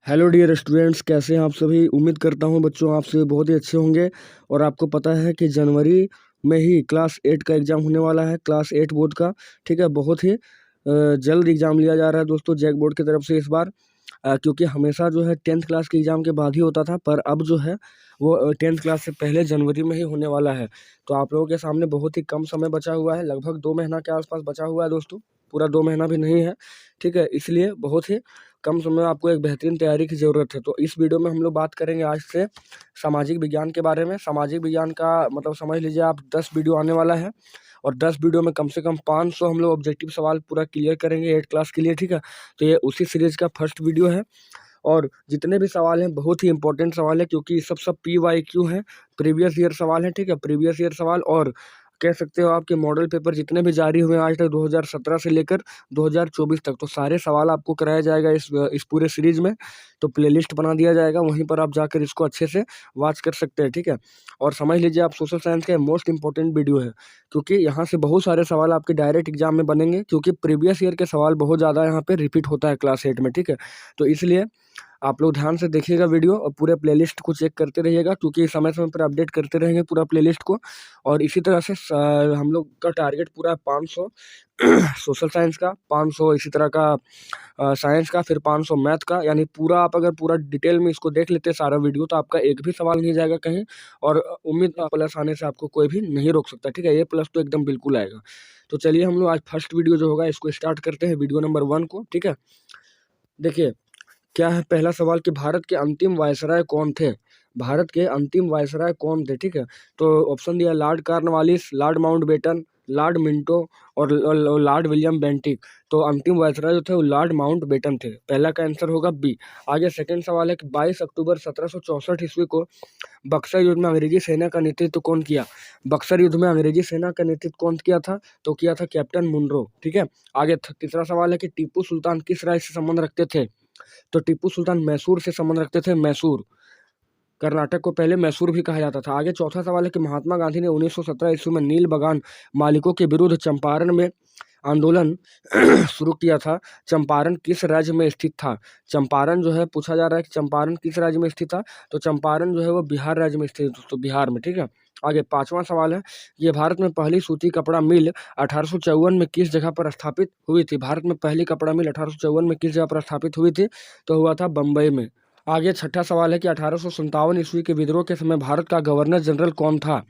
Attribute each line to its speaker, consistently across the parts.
Speaker 1: Hello dear students, कैसे हैं आप सभी। उम्मीद करता हूं बच्चों आप सभी बहुत ही अच्छे होंगे। और आपको पता है कि जनवरी में ही क्लास 8 का एग्ज़ाम होने वाला है, क्लास 8 बोर्ड का। ठीक है, बहुत ही जल्द एग्ज़ाम लिया जा रहा है दोस्तों जैक बोर्ड की तरफ से इस बार। क्योंकि हमेशा जो है 10th क्लास के एग्ज़ाम के बाद ही होता था, पर अब जो है वो 10th क्लास से पहले जनवरी में ही होने वाला है। तो आप लोगों के सामने बहुत ही कम समय बचा हुआ है, लगभग 2 महीना के आसपास बचा हुआ है दोस्तों, पूरा 2 महीना भी नहीं है। ठीक है, इसलिए बहुत ही कम समय में आपको एक बेहतरीन तैयारी की ज़रूरत है। तो इस वीडियो में हम लोग बात करेंगे आज से सामाजिक विज्ञान के बारे में। सामाजिक विज्ञान का मतलब समझ लीजिए आप 10 वीडियो आने वाला है, और 10 वीडियो में कम से कम 500 हम लोग ऑब्जेक्टिव सवाल पूरा क्लियर करेंगे 8 क्लास के लिए। ठीक है, तो ये उसी सीरीज़ का फर्स्ट वीडियो है। और जितने भी सवाल हैं बहुत ही इंपॉर्टेंट सवाल है, क्योंकि सब PYQ हैं, प्रीवियस ईयर सवाल हैं। ठीक है, प्रीवियस ईयर सवाल, और कह सकते हो आपके मॉडल पेपर जितने भी जारी हुए हैं आज तक 2017 से लेकर 2024 तक, तो सारे सवाल आपको कराया जाएगा इस पूरे सीरीज में। तो प्लेलिस्ट बना दिया जाएगा, वहीं पर आप जाकर इसको अच्छे से वॉच कर सकते हैं। ठीक है, और समझ लीजिए आप सोशल साइंस का मोस्ट इंपॉर्टेंट वीडियो है, क्योंकि यहाँ से बहुत सारे सवाल आपके डायरेक्ट एग्जाम में बनेंगे, क्योंकि प्रीवियस ईयर के सवाल बहुत ज़्यादा यहाँ पे रिपीट होता है क्लास 8 में। ठीक है, तो इसलिए आप लोग ध्यान से देखिएगा वीडियो, और पूरे प्लेलिस्ट को चेक करते रहिएगा, क्योंकि समय समय पर अपडेट करते रहेंगे पूरा प्लेलिस्ट को। और इसी तरह से हम लोग का टारगेट पूरा 500 सोशल साइंस का, 500 इसी तरह का साइंस का, फिर 500 मैथ का। यानी पूरा आप अगर पूरा डिटेल में इसको देख लेते हैं सारा वीडियो, तो आपका एक भी सवाल नहीं जाएगा कहीं। और उम्मीद प्लस आने से आपको कोई भी नहीं रोक सकता। ठीक है, ये प्लस तो एकदम बिल्कुल आएगा। तो चलिए हम लोग आज फर्स्ट वीडियो जो होगा इसको स्टार्ट करते हैं, वीडियो नंबर 1 को। ठीक है, देखिए क्या है पहला सवाल कि भारत के अंतिम वायसराय कौन थे। भारत के अंतिम वायसराय कौन थे। ठीक है, तो ऑप्शन दिया Lord Cornwallis, Lord Mountbatten, Lord Minto और लॉर्ड विलियम बेंटिक। तो अंतिम वायसराय जो थे वो लॉर्ड माउंटबेटन थे। पहला का आंसर होगा बी। आगे सेकंड सवाल है कि 22 अक्टूबर 1764 ईस्वी को बक्सर युद्ध में अंग्रेजी सेना का नेतृत्व कौन किया। बक्सर युद्ध में अंग्रेजी सेना का नेतृत्व कौन किया था, तो किया था कैप्टन मुनरो। ठीक है, आगे तीसरा सवाल है कि टीपू सुल्तान किस राज्य से संबंध रखते थे। तो टीपू सुल्तान मैसूर से संबंध रखते थे। मैसूर, कर्नाटक को पहले मैसूर भी कहा जाता था। आगे चौथा सवाल है कि महात्मा गांधी ने 1917 ईस्वी में नील बगान मालिकों के विरुद्ध चंपारण में आंदोलन शुरू किया था। चंपारण किस राज्य में स्थित था। चंपारण जो है पूछा जा रहा है कि चंपारण किस राज्य में स्थित था, तो चंपारण जो है वो बिहार राज्य में स्थित है दोस्तों, बिहार में। ठीक है, आगे पांचवा सवाल है ये भारत में पहली सूती कपड़ा मिल 1854 में किस जगह पर स्थापित हुई थी। भारत में पहली कपड़ा मिल 1854 में किस जगह पर स्थापित हुई थी, तो हुआ था बम्बई में। आगे छठा सवाल है कि 1857 ईस्वी के विद्रोह के समय भारत का गवर्नर जनरल कौन था।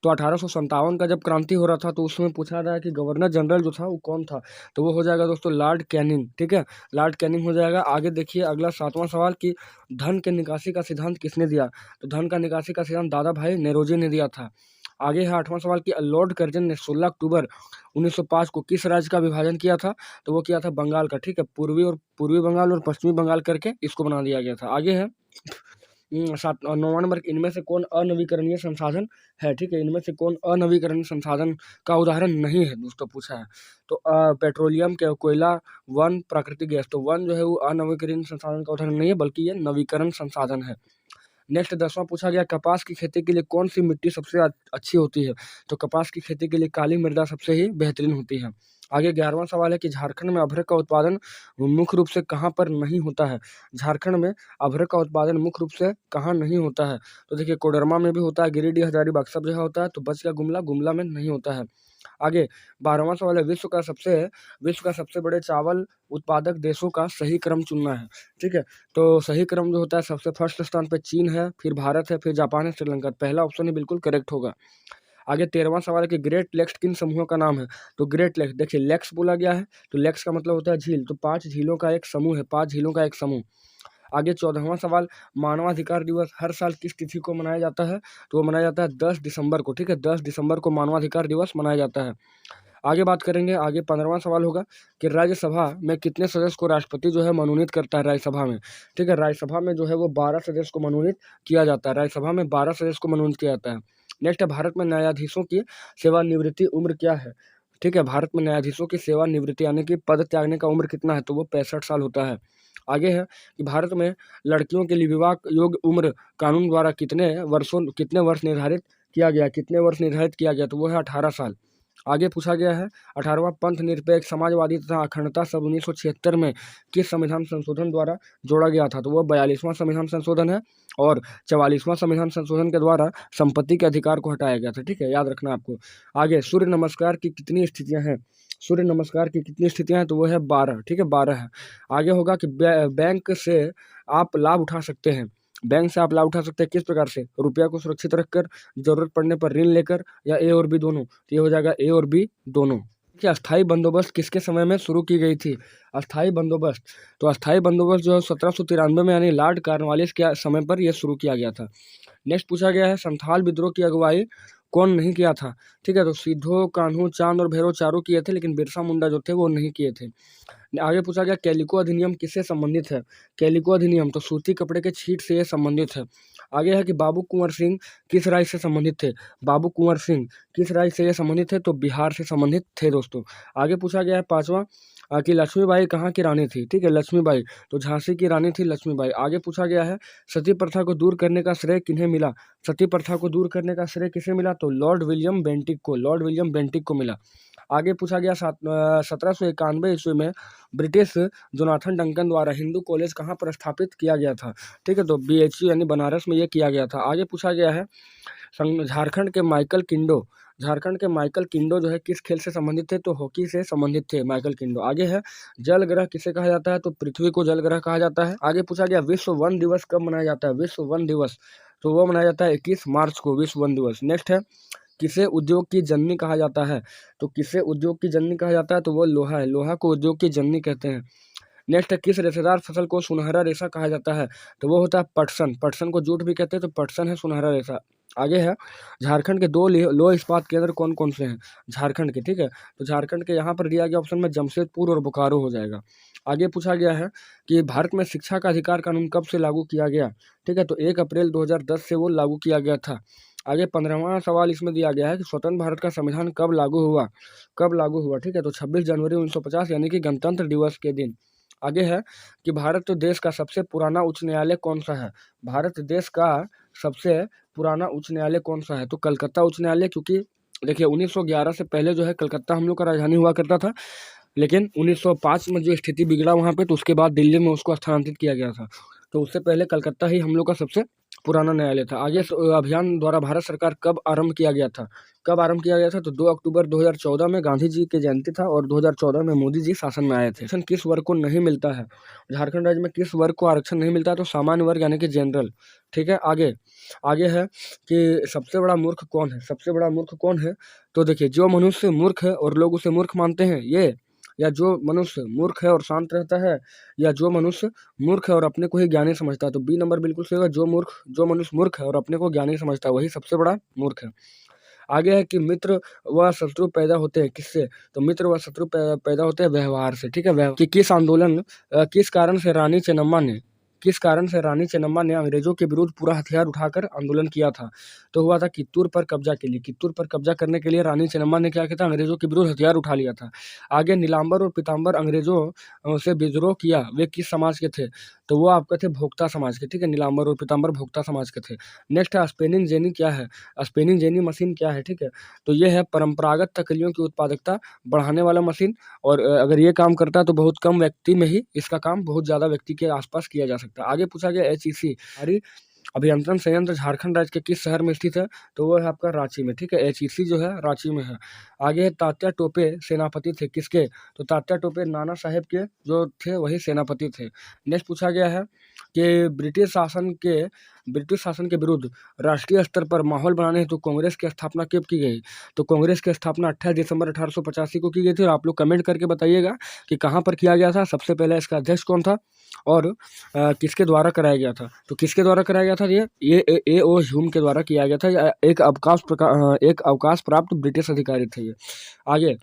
Speaker 1: तो 1857 का जब क्रांति हो रहा था, तो उसमें पूछा रहा है कि गवर्नर जनरल जो था वो कौन था, तो वो हो जाएगा दोस्तों लॉर्ड कैनिंग। ठीक है, लॉर्ड कैनिंग हो जाएगा। आगे देखिए अगला सातवां सवाल कि धन के निकासी का सिद्धांत किसने दिया। तो धन का निकासी का सिद्धांत दादा भाई नेरोजी ने दिया था। आगे है आठवां सवाल कि लॉर्ड कर्जन ने 16 अक्टूबर 1905 को किस राज्य का विभाजन किया था, तो वो किया था बंगाल का। ठीक है, पूर्वी बंगाल और पश्चिमी बंगाल करके इसको बना दिया गया था। आगे है 9वां नंबर, इनमें से कौन अनवीकरणीय संसाधन है। ठीक है, इनमें से कौन अनवीकरणीय संसाधन का उदाहरण नहीं है दोस्तों पूछा है। तो पेट्रोलियम, के कोयला, वन, प्राकृतिक गैस। तो वन जो है वो अनवीकरणीय संसाधन का उदाहरण नहीं है, बल्कि ये नवीकरण संसाधन है। नेक्स्ट 10वां पूछा गया कपास की खेती के लिए कौन सी मिट्टी सबसे अच्छी होती है। तो कपास की खेती के लिए काली मृदा सबसे ही बेहतरीन होती है। आगे 11वां सवाल है कि झारखंड में अभ्रक का उत्पादन मुख्य रूप से कहाँ पर नहीं होता है। झारखंड में अभ्रक का उत्पादन मुख्य रूप से कहाँ नहीं होता है, तो देखिए कोडरमा में भी होता है, गिरिडीह, हजारीबाग सब जगह होता है, तो बच गया गुमला, गुमला में नहीं होता है। आगे 12वां सवाल है विश्व का सबसे बड़े चावल उत्पादक देशों का सही क्रम चुनना है। ठीक है, तो सही क्रम जो होता है सबसे फर्स्ट स्थान पे चीन है, फिर भारत है, फिर जापान है, श्रीलंका। पहला ऑप्शन ही बिल्कुल करेक्ट होगा। आगे 13वां सवाल है कि ग्रेट लेक्स किन समूहों का नाम है। तो ग्रेट लेक्स, देखिए लेक्स बोला गया है, तो लेक्स का मतलब होता है झील, तो 5 झीलों का एक समूह है, 5 झीलों का एक समूह। आगे 14वां सवाल मानवाधिकार दिवस हर साल किस तिथि को मनाया जाता है, तो वो मनाया जाता है 10 दिसंबर को। ठीक है, 10 दिसंबर को मानवाधिकार दिवस मनाया जाता है। आगे बात करेंगे, आगे 15वां सवाल होगा कि राज्यसभा में कितने सदस्य को राष्ट्रपति जो है मनोनीत करता है राज्यसभा में। ठीक है, राज्यसभा में जो है वो 12 सदस्य को मनोनीत किया जाता है, राज्यसभा में 12 सदस्य को मनोनीत किया जाता है। नेक्स्ट है भारत में न्यायाधीशों की सेवानिवृत्ति उम्र क्या है। ठीक है, भारत में न्यायाधीशों की सेवानिवृत्ति यानी कि पद त्यागने का उम्र कितना है, तो वो 65 साल होता है। आगे है कि भारत में लड़कियों के लिए विवाह योग्य उम्र कानून द्वारा कितने वर्ष निर्धारित किया गया, तो वो है 18 साल। आगे पूछा गया है 18वां पंथ निरपेक्ष समाजवादी तथा अखंडता सब 1976 में किस संविधान संशोधन द्वारा जोड़ा गया था? तो वह 42वां संविधान संशोधन है। और 44वां संविधान संशोधन के द्वारा संपत्ति के अधिकार को हटाया गया था। ठीक है, याद रखना आपको। आगे सूर्य नमस्कार की कितनी स्थितियां हैं? सूर्य नमस्कार की कितनी स्थितियां हैं? तो वो है 12। ठीक है, 12 है। आगे होगा कि बैंक से आप लाभ उठा सकते हैं। बैंक से आप लाभ उठा सकते हैं किस प्रकार से? रुपया को सुरक्षित रखकर, जरूरत पड़ने पर ऋण लेकर, या ए और बी दोनों? तो ये हो जाएगा ए और बी दोनों। क्या अस्थाई बंदोबस्त किसके समय में शुरू की गई थी? अस्थाई बंदोबस्त, तो अस्थाई बंदोबस्त जो है 1793 में यानी लॉर्ड कॉर्नवालिस के समय पर यह शुरू किया गया था। नेक्स्ट पूछा गया है संथाल विद्रोह की अगुवाई कौन नहीं किया था? ठीक है, तो सिद्धो, कान्हू, चांद और भैरव चारों किए थे, लेकिन बिरसा मुंडा जो थे वो नहीं किए थे। आगे पूछा गया कैलिको अधिनियम किससे संबंधित है? कैलिको अधिनियम तो सूती कपड़े के छीट से यह संबंधित है। आगे है कि बाबू कुंवर सिंह किस राज्य से संबंधित थे? बाबू कुंवर सिंह किस राज्य से ये संबंधित थे? तो बिहार से संबंधित थे दोस्तों। आगे पूछा गया है 5वां कि लक्ष्मीबाई कहाँ की रानी थी? ठीक है, लक्ष्मीबाई तो झांसी की रानी थी लक्ष्मीबाई। आगे पूछा गया है सती प्रथा को दूर करने का श्रेय किन्हें मिला? सती प्रथा को दूर करने का श्रेय किसे मिला? तो लॉर्ड विलियम बेंटिक को, लॉर्ड विलियम बेंटिक को मिला। आगे पूछा गया 1791 ईस्वी में ब्रिटिश जोनाथन डंकन द्वारा हिंदू कॉलेज कहाँ पर स्थापित किया गया था? ठीक है, तो BHU यानी बनारस में ये किया गया था। आगे पूछा गया है झारखंड के माइकल किंडो, झारखंड के माइकल किंडो जो है किस खेल से संबंधित थे? तो हॉकी से संबंधित थे माइकल किंडो। आगे है जल ग्रह किसे कहा जाता है? तो पृथ्वी को जल ग्रह कहा जाता है। आगे पूछा गया विश्व वन दिवस कब मनाया जाता है? विश्व वन दिवस तो वो मनाया जाता है 21 मार्च को, विश्व वन दिवस। नेक्स्ट है किसे उद्योग की जननी कहा जाता है? तो किसे उद्योग की जननी कहा जाता है? तो वो लोहा है, लोहा को उद्योग की जननी कहते हैं। नेक्स्ट है किस रेशेदार फसल को सुनहरा रेशा कहा जाता है? तो वो होता है पटसन, पटसन को जूट भी कहते हैं, तो पटसन है सुनहरा रेशा। आगे है झारखंड के 2 लौह इस्पात केंद्र कौन कौन से हैं? झारखंड के, ठीक है, तो झारखंड के यहाँ पर दिया गया ऑप्शन में जमशेदपुर और बोकारो हो जाएगा। आगे पूछा गया है कि भारत में शिक्षा का अधिकार कानून कब से लागू किया गया? ठीक है, तो 1 अप्रैल 2010 से वो लागू किया गया था। आगे 15वां सवाल इसमें दिया गया है कि स्वतंत्र भारत का संविधान कब लागू हुआ? कब लागू हुआ? ठीक है, तो 26 जनवरी 1950 यानी कि गणतंत्र दिवस के दिन। आगे है कि भारत देश का सबसे पुराना उच्च न्यायालय कौन सा है? भारत देश का सबसे पुराना उच्च न्यायालय कौन सा है? तो कलकत्ता उच्च न्यायालय, क्योंकि देखिए 1911 से पहले जो है कलकत्ता हम लोग का राजधानी हुआ करता था, लेकिन 1905 में जो स्थिति बिगड़ा वहाँ पे, तो उसके बाद दिल्ली में उसको स्थानांतरित किया गया था। तो उससे पहले कलकत्ता ही हम लोग का सबसे पुराना न्यायालय था। आगे अभियान द्वारा भारत सरकार कब आरंभ किया गया था? कब आरंभ किया गया था? तो 2 अक्टूबर 2014 में गांधी जी की जयंती था और 2014 में मोदी जी शासन में आए थे। आरक्षण किस वर्ग को नहीं मिलता है? झारखंड राज्य में किस वर्ग को आरक्षण नहीं मिलता है? तो सामान्य वर्ग यानी कि जनरल। ठीक है, आगे आगे है कि सबसे बड़ा मूर्ख कौन है? सबसे बड़ा मूर्ख कौन है? तो देखिए जो मनुष्य मूर्ख है और लोग उसे मूर्ख मानते हैं, ये, या जो मनुष्य मूर्ख है और शांत रहता है, या जो मनुष्य मूर्ख है और अपने को ही ज्ञानी समझता है? तो बी नंबर बिल्कुल सही होगा। जो मनुष्य मूर्ख है और अपने को ज्ञानी समझता है वही सबसे बड़ा मूर्ख है। आगे है कि मित्र व शत्रु पैदा होते हैं किससे? तो मित्र व शत्रु पैदा होते हैं व्यवहार से। ठीक है, कि किस कारण से रानी चेन्नम्मा ने अंग्रेजों के विरुद्ध पूरा हथियार उठाकर आंदोलन किया था? तो हुआ था कित्तूर पर कब्जा के लिए। कित्तूर पर कब्जा करने के लिए रानी चेन्नम्मा ने क्या किया था? अंग्रेजों के विरुद्ध हथियार उठा लिया था। आगे नीलांबर और पीताम्बर अंग्रेजों से विद्रोह किया, वे किस समाज के थे? तो वो आपके थे भोक्ता समाज के। ठीक है, नीलांबर और पीताम्बर भोक्ता समाज के थे। नेक्स्ट है स्पिनिंग जेनी क्या है? स्पिनिंग जेनी मशीन क्या है? ठीक है, तो ये है परंपरागत तकलियों की उत्पादकता बढ़ाने वाला मशीन, और अगर ये काम करता है तो बहुत कम व्यक्ति में ही इसका काम बहुत ज़्यादा व्यक्ति के आसपास किया जा सकता है। आगे पूछा गया HEC अभियंत्रण संयंत्र झारखंड राज्य के किस शहर में स्थित है? तो वो है आपका रांची में। ठीक है, HEC जो है रांची में है। आगे है तात्या टोपे सेनापति थे किसके? तो तात्या टोपे नाना साहेब के जो थे वही सेनापति थे। नेक्स्ट पूछा गया है कि ब्रिटिश शासन के विरुद्ध राष्ट्रीय स्तर पर माहौल बनाने हेतु कांग्रेस की स्थापना कब की गई? तो कांग्रेस की स्थापना 28 दिसंबर 1885 को की गई थी। और आप लोग कमेंट करके बताइएगा कि कहाँ पर किया गया था, सबसे पहले इसका अध्यक्ष कौन था और किसके द्वारा कराया गया था? तो किसके द्वारा कराया गया था? ये A.O. ह्यूम के द्वारा किया गया था। एक अवकाश प्राप्त ब्रिटिश अधिकारी थे ये। आगे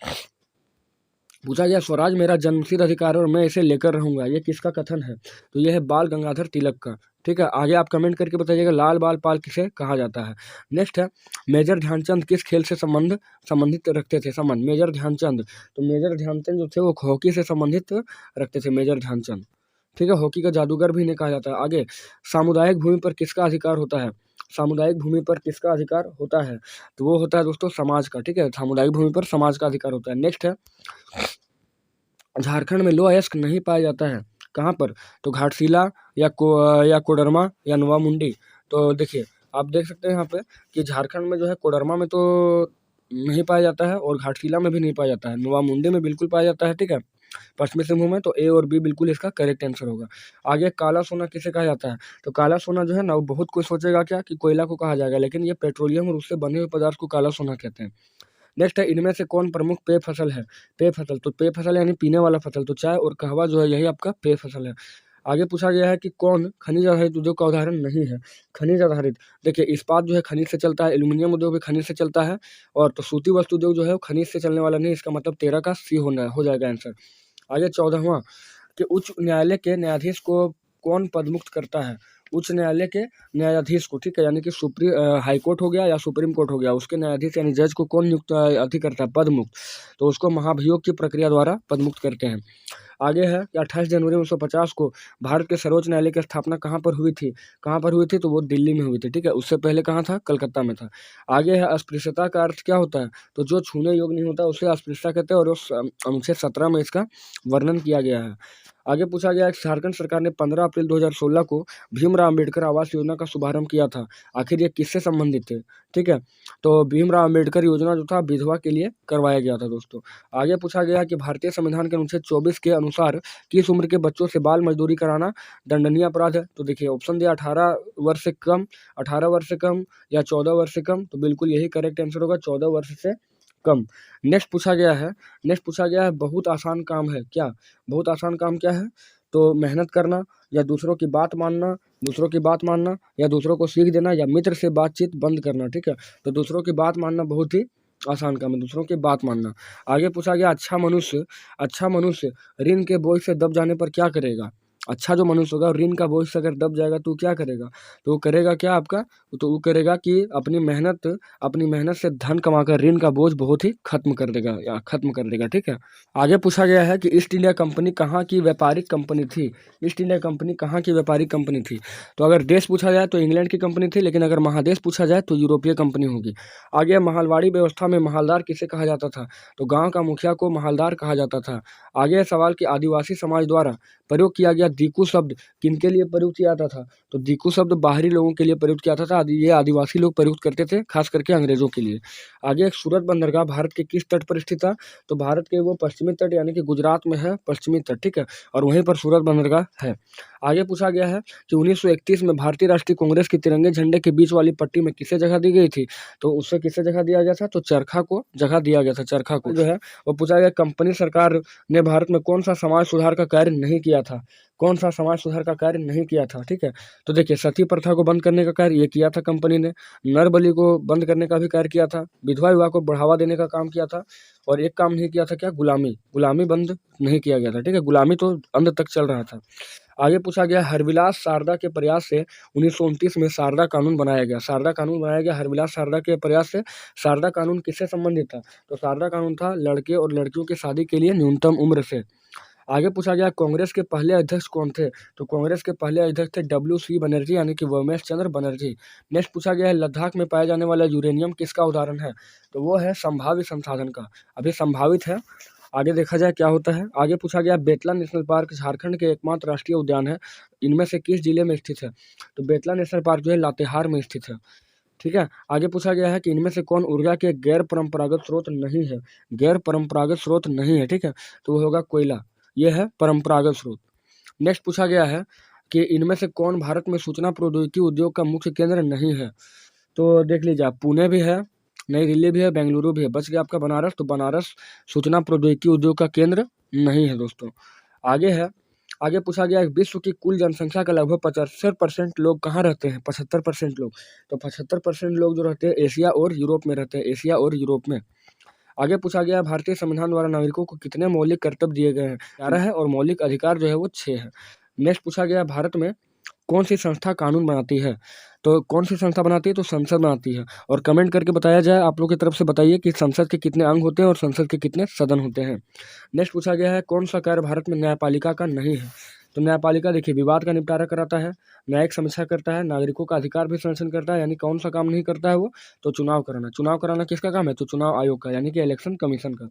Speaker 1: पूछा गया स्वराज मेरा जन्मसिद्ध अधिकार है और मैं इसे लेकर रहूंगा, ये किसका कथन है? तो ये है बाल गंगाधर तिलक का। ठीक है, आगे आप कमेंट करके बताइएगा लाल बाल पाल किसे कहा जाता है। नेक्स्ट है मेजर ध्यानचंद किस खेल से संबंधित रखते थे संबंध? मेजर ध्यानचंद, तो मेजर ध्यानचंद जो थे वो हॉकी से संबंधित रखते थे मेजर ध्यानचंद। ठीक है, हॉकी का जादूगर भी इन्हें कहा जाता है। आगे सामुदायिक भूमि पर किसका अधिकार होता है? सामुदायिक भूमि पर किसका अधिकार होता है? तो वो होता है दोस्तों समाज का, ठीक है। सामुदायिक भूमि पर समाज का अधिकार होता है। नेक्स्ट है, झारखंड में लोह अयस्क नहीं पाया जाता है, कहाँ पर? तो घाटशिला या कोडरमा या नोवा मुंडी। तो देखिए, आप देख सकते हैं यहाँ पे कि झारखंड में जो है कोडरमा में तो नहीं पाया जाता है और घाटशिला में भी नहीं पाया जाता है, नोवा मुंडी में बिल्कुल पाया जाता है, ठीक है। पश्चिमी सिंहभूम में, तो ए और बी बिल्कुल इसका करेक्ट आंसर होगा। आगे काला सोना किसे कहा जाता है? तो काला सोना जो है ना, वो बहुत कोई सोचेगा क्या कि कोयला को कहा जाएगा, लेकिन ये पेट्रोलियम और उससे बने हुए पदार्थ को काला सोना कहते हैं। नेक्स्ट है, इनमें से कौन प्रमुख पेय फसल है? पेय फसल, तो पेय फसल यानी पीने वाला फसल, तो चाय और कहवा जो है यही आपका पेय फसल है। आगे पूछा गया है कि कौन खनिज आधारित उद्योग का उदाहरण नहीं है? खनिज आधारित, देखिए इस्पात जो है खनिज से चलता है, एल्यूमिनियम उद्योग भी खनिज से चलता है, और तो सूती वस्त्र उद्योग जो है वो खनिज से चलने वाला नहीं, इसका मतलब 13 का सी हो जाएगा आंसर। आगे 14वां कि उच्च न्यायालय के न्यायाधीश को कौन पदमुक्त करता है? उच्च न्यायालय के न्यायाधीश को, ठीक है, यानी कि हाई कोर्ट हो गया या सुप्रीम कोर्ट हो गया, उसके न्यायाधीश यानी जज को कौन नियुक्त अधि करता है? पदमुक्त। तो उसको महाभियोग की प्रक्रिया द्वारा पदमुक्त करते हैं। आगे है कि 28 जनवरी 1950 को भारत के सर्वोच्च न्यायालय की स्थापना कहाँ पर हुई थी? कहाँ पर हुई थी? तो वो दिल्ली में हुई थी, ठीक है। उससे पहले कहाँ था? कलकत्ता में था। आगे है, अस्पृश्यता का अर्थ क्या होता है? तो जो छूने योग्य नहीं होता उसे अस्पृश्यता कहते हैं, और उस अनुच्छेद 17 में इसका वर्णन किया गया है। आगे पूछा गया है कि झारखंड सरकार ने 15 अप्रैल 2016 को भीमराव अम्बेडकर आवास योजना का शुभारंभ किया था, आखिर ये किससे संबंधित थे? ठीक है, तो भीमराव अम्बेडकर योजना जो था विधवा के लिए करवाया गया था दोस्तों। आगे पूछा गया कि भारतीय संविधान के अनुच्छेद 24 के अनुसार किस उम्र के बच्चों से बाल मजदूरी कराना दंडनीय अपराध है? तो देखिए ऑप्शन दिया 18 वर्ष से कम, 18 वर्ष से कम या 14 वर्ष से कम, तो बिल्कुल यही करेक्ट आंसर होगा, 14 वर्ष से कम। नेक्स्ट पूछा गया है बहुत आसान काम है क्या? बहुत आसान काम क्या है? तो मेहनत करना या दूसरों की बात मानना या दूसरों को सीख देना या मित्र से बातचीत बंद करना, ठीक है। तो दूसरों की बात मानना बहुत ही आसान काम है, दूसरों की बात मानना। आगे पूछा गया अच्छा मनुष्य ऋण के बोझ से दब जाने पर क्या करेगा? अच्छा जो मनुष्य होगा ऋण का बोझ से अगर दब जाएगा तो क्या करेगा? तो वो करेगा क्या आपका? तो वो करेगा कि अपनी मेहनत से धन कमाकर ऋण का बोझ बहुत ही खत्म कर देगा, ठीक है। आगे पूछा गया है कि ईस्ट इंडिया कंपनी कहाँ की व्यापारिक कंपनी थी? ईस्ट इंडिया कंपनी कहाँ की व्यापारिक कंपनी थी? तो अगर देश पूछा जाए तो इंग्लैंड की कंपनी थी, लेकिन अगर महादेश पूछा जाए तो यूरोपीय कंपनी होगी। आगे महलवाड़ी व्यवस्था में महलदार किसे कहा जाता था? तो गाँव का मुखिया को महलदार कहा जाता था। आगे सवाल कि आदिवासी समाज द्वारा प्रयोग किया गया दीकू शब्द किनके लिए प्रयुक्त किया जाता था? तो दीकू शब्द बाहरी लोगों के लिए प्रयुक्त किया जाता था, ये आदिवासी लोग प्रयुक्त करते थे, खास करके अंग्रेजों के लिए। आगे सूरत बंदरगाह भारत के किस तट पर स्थित था? तो भारत के वो पश्चिमी तट यानी कि गुजरात में है पश्चिमी तट, ठीक है, और वहीं पर सूरत बंदरगाह है। आगे पूछा गया है कि 1931 में भारतीय राष्ट्रीय कांग्रेस के तिरंगे झंडे के बीच वाली पट्टी में किसे जगह दी गई थी? तो उससे किसे जगह दिया गया था? तो चरखा को जगह दिया गया था, चरखा को जो है वो पूछा गया कंपनी सरकार ने भारत में कौन सा समाज सुधार का कार्य नहीं किया था? कौन सा समाज सुधार का कार्य नहीं किया था? ठीक है, तो देखिए सती प्रथा को बंद करने का कार्य ये किया था कंपनी ने, नर बलि को बंद करने का भी कार्य किया था, विधवा विवाह को बढ़ावा देने का काम किया था, और एक काम नहीं किया था क्या? गुलामी बंद नहीं किया गया था, ठीक है, गुलामी तो अंत तक चल रहा था। आगे पूछा गया हरविलास शारदा के प्रयास से 1929 में शारदा कानून बनाया गया। हरविलास शारदा के प्रयास से शारदा कानून किससे संबंधित था? तो शारदा कानून था लड़के और लड़कियों की शादी के लिए न्यूनतम उम्र से। आगे पूछा गया कांग्रेस के पहले अध्यक्ष कौन थे? तो कांग्रेस के पहले अध्यक्ष थे WC बनर्जी यानी कि वोमेश चंद्र बनर्जी। नेक्स्ट पूछा गया है लद्दाख में पाया जाने वाला यूरेनियम किसका उदाहरण है? तो वो है संभाव्य संसाधन का, अभी संभावित है, आगे देखा जाए क्या होता है। आगे पूछा गया बेतला नेशनल पार्क झारखंड के एकमात्र राष्ट्रीय उद्यान है, इनमें से किस जिले में स्थित है? तो बेतला नेशनल पार्क जो है लातेहार में स्थित है, ठीक है। आगे पूछा गया है कि इनमें से कौन ऊर्जा के गैर परंपरागत स्रोत नहीं है, ठीक है, तो वो होगा कोयला, ये है परंपरागत स्रोत। नेक्स्ट पूछा गया है कि इनमें से कौन भारत में सूचना प्रौद्योगिकी उद्योग का मुख्य केंद्र नहीं है? तो देख लीजिए आप, पुणे भी है, नई दिल्ली भी है, बेंगलुरु भी है, बच गया आपका बनारस, तो बनारस सूचना प्रौद्योगिकी उद्योग का केंद्र नहीं है दोस्तों। आगे पूछा गया है विश्व की कुल जनसंख्या का लगभग 75% लोग कहाँ रहते हैं? 75% लोग, तो 75% लोग जो रहते हैं एशिया और यूरोप में। आगे पूछा गया भारतीय संविधान द्वारा नागरिकों को कितने मौलिक कर्तव्य दिए गए हैं? 11 है, और मौलिक अधिकार जो है वो 6 है। नेक्स्ट पूछा गया भारत में कौन सी संस्था कानून बनाती है? तो कौन सी संस्था बनाती है? तो संसद बनाती है, और कमेंट करके बताया जाए, आप लोग की तरफ से बताइए कि संसद के कितने अंग होते हैं और संसद के कितने सदन होते हैं। नेक्स्ट पूछा गया है कौन सा कार्य भारत में न्यायपालिका का नहीं है? तो न्यायपालिका देखिए विवाद का निपटारा कराता है, न्यायिक समीक्षा करता है, नागरिकों का अधिकार भी संरक्षण करता है। यानी कौन सा काम नहीं करता है वो, तो चुनाव कराना। चुनाव कराना किसका काम है, तो चुनाव आयोग का, यानी कि इलेक्शन कमीशन का।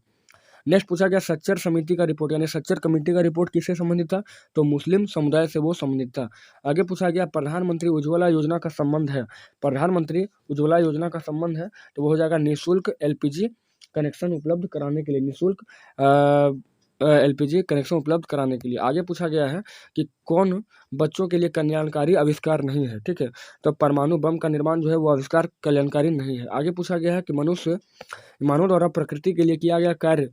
Speaker 1: नेक्स्ट पूछा गया सच्चर समिति का रिपोर्ट, यानी सच्चर कमेटी का रिपोर्ट किससे संबंधित था, तो मुस्लिम समुदाय से वो संबंधित था। आगे पूछा गया प्रधानमंत्री उज्ज्वला योजना का संबंध है, प्रधानमंत्री उज्ज्वला योजना का संबंध है तो वो हो जाएगा निःशुल्क एलपीजी कनेक्शन उपलब्ध कराने के लिए, निःशुल्क एलपीजी कनेक्शन उपलब्ध कराने के लिए। आगे पूछा गया है कि कौन बच्चों के लिए कल्याणकारी आविष्कार नहीं है, ठीक है, तो परमाणु बम का निर्माण जो है वो आविष्कार कल्याणकारी नहीं है। आगे पूछा गया है कि मनुष्य मानव द्वारा प्रकृति के लिए किया गया कार्य,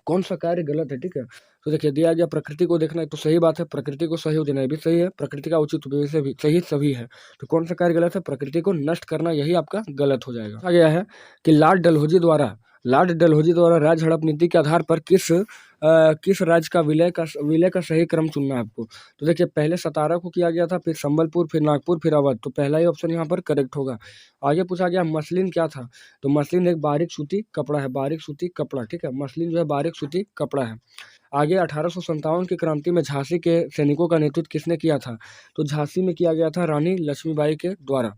Speaker 1: कौन सा कार्य गलत है, ठीक है, तो देखिए दिया गया प्रकृति को देखना है तो सही बात है, प्रकृति को सहयोग देना भी सही है, प्रकृति का उचित उपयोग से भी सही सभी है। तो कौन सा कार्य गलत है, प्रकृति को नष्ट करना, यही आपका गलत हो जाएगा। आ गया है कि लॉर्ड डलहौजी द्वारा राज्य हड़प नीति के आधार पर किस राज्य का विलय का सही क्रम चुनना है आपको। तो देखिए पहले सतारा को किया गया था, फिर संबलपुर, फिर नागपुर, फिर अवध, तो पहला ही ऑप्शन यहाँ पर करेक्ट होगा। आगे पूछा गया मसलिन क्या था, तो मसलिन एक बारीक सूती कपड़ा है, बारीक सूती कपड़ा, ठीक है, मसलिन जो है बारीक सूती कपड़ा है। आगे 1857 की क्रांति में झांसी के सैनिकों का नेतृत्व किसने किया था, तो झांसी में किया गया था रानी लक्ष्मीबाई के द्वारा।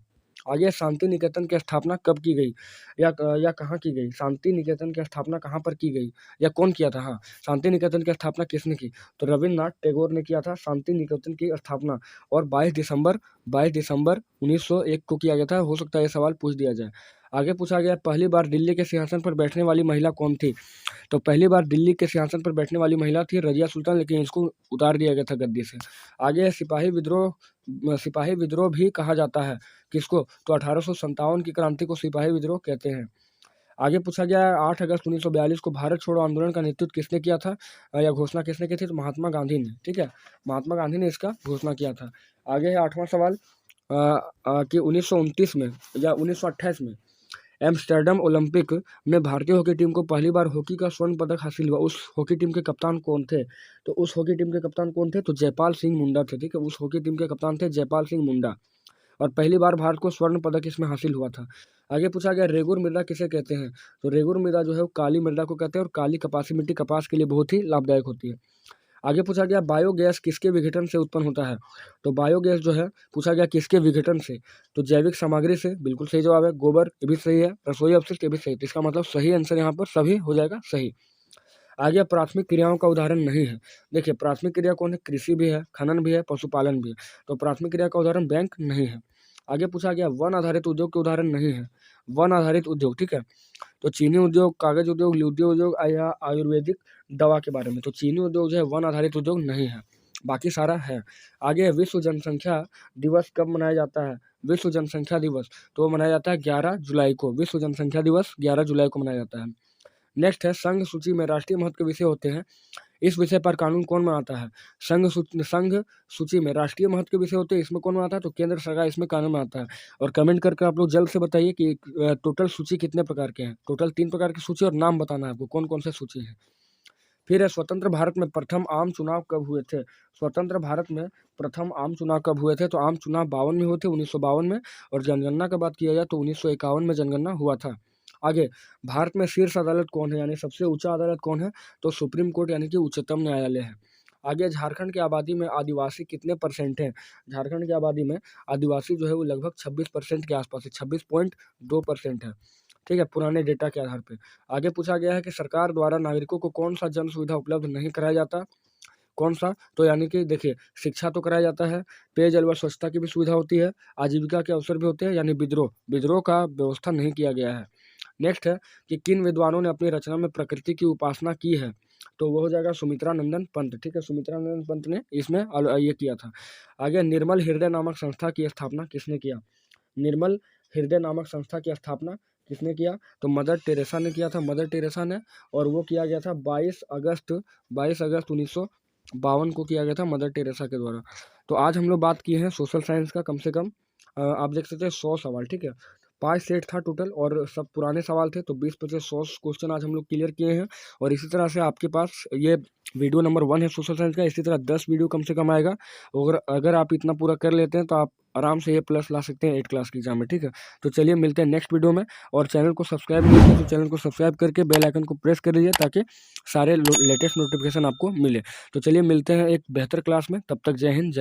Speaker 1: आगे शांति निकेतन की स्थापना कब की गई, या कहाँ की गई, शांति निकेतन की स्थापना कहाँ पर की गई, या कौन किया था, हाँ शांति निकेतन की स्थापना किसने की, तो रविन्द्रनाथ टैगोर ने किया था शांति निकेतन की स्थापना, और 22 दिसंबर 1901 को किया गया था। हो सकता है ये सवाल पूछ दिया जाए। आगे पूछा गया पहली बार दिल्ली के सिंहासन पर बैठने वाली महिला कौन थी, तो पहली बार दिल्ली के सिंहासन पर बैठने वाली महिला थी रजिया सुल्तान, लेकिन इसको उतार दिया गया था गद्दी से। आगे सिपाही विद्रोह भी कहा जाता है किसको, तो 1857 की क्रांति को सिपाही विद्रोह कहते हैं। आगे पूछा गया 8 अगस्त 1942 को भारत छोड़ो आंदोलन का नेतृत्व किसने किया था, या घोषणा किसने की थी, तो महात्मा गांधी ने, ठीक है, महात्मा गांधी ने इसका घोषणा किया था। आगे है 8वां सवाल कि 1929 में या 1928 में एम्स्टर्डम ओलंपिक में भारतीय हॉकी टीम को पहली बार हॉकी का स्वर्ण पदक हासिल हुआ, उस हॉकी टीम के कप्तान कौन थे, तो उस हॉकी टीम के कप्तान कौन थे, तो जयपाल सिंह मुंडा थे, ठीक है, उस हॉकी टीम के कप्तान थे जयपाल सिंह मुंडा, और पहली बार भारत को स्वर्ण पदक इसमें हासिल हुआ था। आगे पूछा गया रेगुर मृदा किसे कहते हैं, तो रेगुर मृदा जो है वो काली मृदा को कहते हैं, और काली कपासी मिट्टी कपास के लिए बहुत ही लाभदायक होती है। आगे पूछा गया बायोगैस किसके विघटन से उत्पन्न होता है, तो बायोगैस जो है पूछा गया किसके विघटन से, तो जैविक सामग्री से, बिल्कुल सही जवाब है। गोबर ये भी सही है, रसोई अपशिष्ट ये भी सही, तो इसका मतलब सही आंसर यहाँ पर सभी हो जाएगा सही। आगे प्राथमिक क्रियाओं का उदाहरण नहीं है, देखिए प्राथमिक क्रिया कौन है, कृषि भी है, खनन भी है, पशुपालन भी है, तो प्राथमिक क्रिया का उदाहरण बैंक नहीं है। आगे पूछा गया वन आधारित उद्योग के उदाहरण नहीं है, वन आधारित उद्योग, ठीक है, तो चीनी उद्योग, कागज उद्योग, लुगदी उद्योग या आयुर्वेदिक दवा के बारे में, तो चीनी उद्योग जो है वन आधारित उद्योग नहीं है, बाकी सारा है। आगे विश्व जनसंख्या दिवस कब मनाया जाता है, विश्व जनसंख्या दिवस तो मनाया जाता है 11 जुलाई को, विश्व जनसंख्या दिवस 11 जुलाई को मनाया जाता है। नेक्स्ट है संघ सूची में राष्ट्रीय महत्व के विषय होते हैं, इस विषय पर कानून कौन बनाता है, संघ सूची में राष्ट्रीय महत्व के विषय होते हैं, इसमें कौन बनाता है, तो केंद्र सरकार इसमें कानून बनाता है। और कमेंट करके आप लोग जल्द से बताइए कि टोटल सूची कितने प्रकार के हैं, टोटल 3 प्रकार की सूची, और नाम बताना है आपको कौन कौन से सूची है। फिर है स्वतंत्र भारत में प्रथम आम चुनाव कब हुए थे, स्वतंत्र भारत में प्रथम आम चुनाव कब हुए थे, तो आम चुनाव 52 में हुए थे, 1952 में, और जनगणना की बात किया जाए तो 1951 में जनगणना हुआ था। आगे भारत में शीर्ष अदालत कौन है, यानी सबसे ऊंचा अदालत कौन है, तो सुप्रीम कोर्ट यानी कि उच्चतम न्यायालय है। आगे झारखंड की आबादी में आदिवासी कितने परसेंट हैं, झारखंड की आबादी में आदिवासी जो है वो लगभग 26% के आसपास है, 26.2% है, ठीक है, पुराने डेटा के आधार पे। आगे पूछा गया है कि सरकार द्वारा नागरिकों को कौन सा जन सुविधा उपलब्ध नहीं कराया जाता, कौन सा, तो यानी कि देखिए शिक्षा तो कराया जाता है, पेयजल व स्वच्छता की भी सुविधा होती है, आजीविका के अवसर भी होते हैं, यानी विद्रोह का व्यवस्था नहीं किया गया है। नेक्स्ट है कि किन विद्वानों ने अपनी रचना में प्रकृति की उपासना की है, तो वो हो जाएगा सुमित्रा नंदन पंत, ठीक है, सुमित्रा नंदन पंत ने इसमें ये किया था। आगे निर्मल हृदय नामक संस्था की स्थापना किसने किया, निर्मल हृदय नामक संस्था की स्थापना किसने किया, तो मदर टेरेसा ने किया था, मदर टेरेसा ने, और वो किया गया था 22 अगस्त 1952 को किया गया था मदर टेरेसा के द्वारा। तो आज हम लोग बात की है सोशल साइंस का, कम से कम आप देख सकते हैं 100 सवाल, ठीक है, 5 सेट था टोटल और सब पुराने सवाल थे। तो 20, 25, 100 क्वेश्चन आज हम लोग क्लियर किए हैं। और इसी तरह से आपके पास ये वीडियो नंबर 1 है सोशल साइंस का। इसी तरह 10 वीडियो कम से कम आएगा। और अगर आप इतना पूरा कर लेते हैं तो आप आराम से A+ ला सकते हैं 8 क्लास के एग्जाम में, ठीक है। तो चलिए मिलते हैं नेक्स्ट वीडियो में। और चैनल को सब्सक्राइब नहीं किया तो चैनल को सब्सक्राइब करके बेल आइकन को प्रेस कर लीजिए ताकि सारे लेटेस्ट नोटिफिकेशन आपको मिले। तो चलिए मिलते हैं एक बेहतर क्लास में, तब तक जय हिंद जय